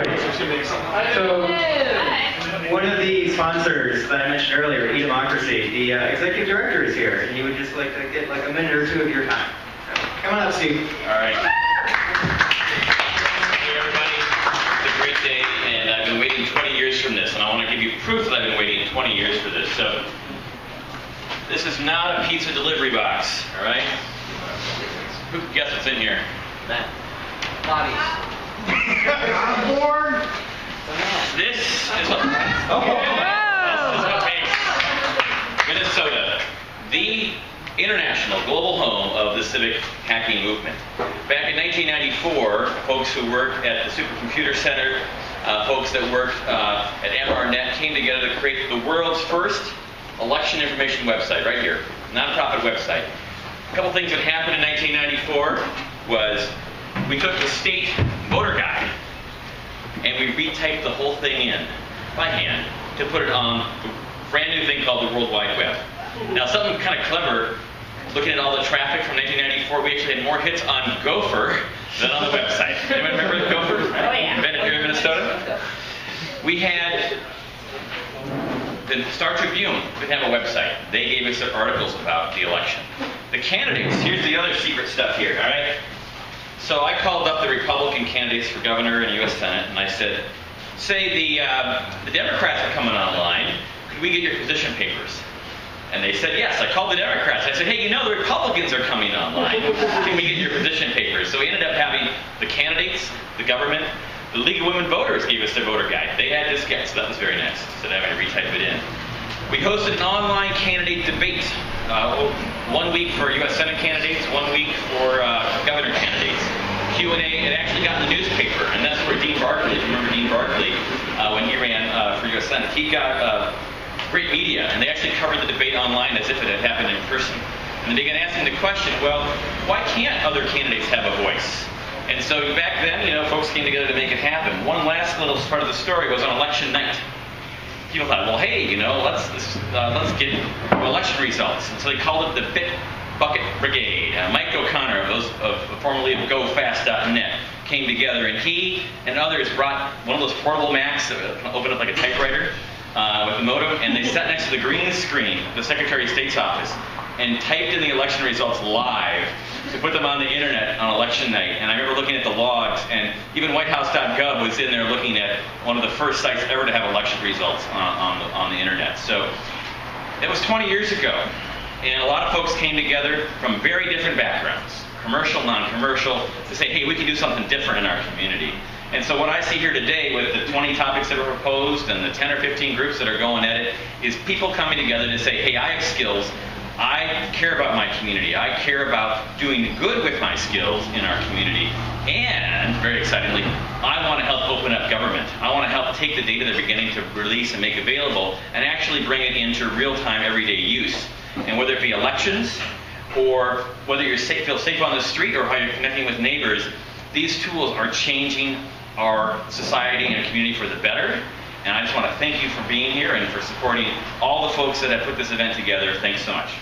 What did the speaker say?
So, one of the sponsors that I mentioned earlier, E-Democracy, the executive director is here, and he would just like to get like a minute or two of your time. So, come on up, Steve. All right. Hey, everybody. It's a great day, and I've been waiting 20 years from this, and I want to give you proof that I've been waiting 20 years for this. So, this is not a pizza delivery box, all right? Who can guess what's in here? Matt. Bodies. On board. This is what makes Minnesota the international global home of the Civic hacking movement. Back in 1994, folks who worked at the Supercomputer Center, folks that worked at MRNet came together to create the world's first election information website right here, nonprofit website. A couple things that happened in 1994 was we took the state voter guide and we retyped the whole thing in by hand to put it on the brand new thing called the World Wide Web. Now, something kind of clever, looking at all the traffic from 1994, we actually had more hits on Gopher than on the website. Anyone remember the Gopher? Oh, yeah. Invented here in Minnesota? We had the Star Tribune would have a website. They gave us their articles about the election. The candidates, here's the other secret stuff here, all right? So I called up the Republican candidates for governor and U.S. Senate, and I said, say the Democrats are coming online, could we get your position papers? And they said, yes. I called the Democrats. I said, hey, you know the Republicans are coming online. Can we get your position papers? So we ended up having the candidates, the government, the League of Women Voters gave us their voter guide. They had this guide, so that was very nice. So then I retype it in. We hosted an online candidate debate. 1 week for U.S. Senate candidates, 1 week for governor candidates. Q&A, it actually got in the newspaper, and that's where Dean Barkley, if you remember Dean Barkley, when he ran for U.S. Senate, he got great media, and they actually covered the debate online as if it had happened in person. And they began asking the question, well, why can't other candidates have a voice? And so back then, you know, folks came together to make it happen. One last little part of the story was on election night. People thought, well, hey, you know, let's get election results. And so they called it the Bit Bucket Brigade. Mike O'Connor, formerly of GoFast.net, came together, and he and others brought one of those portable Macs that opened up like a typewriter with a modem, and they sat next to the green screen of the Secretary of State's office and typed in the election results live to put them on the internet on election night. And I remember looking at the logs, and even whitehouse.gov was in there looking at one of the first sites ever to have election results on the internet. So it was 20 years ago, and a lot of folks came together from very different backgrounds, commercial, non-commercial, to say, hey, we can do something different in our community. And so what I see here today with the 20 topics that were proposed and the 10 or 15 groups that are going at it is people coming together to say, hey, I have skills. I care about my community. I care about doing good with my skills in our community. And, very excitingly, I want to help open up government. I want to help take the data they're beginning to release and make available and actually bring it into real-time, everyday use. And whether it be elections or whether you feel safe on the street or how you're connecting with neighbors, these tools are changing our society and community for the better. And I just want to thank you for being here and for supporting all the folks that have put this event together. Thanks so much.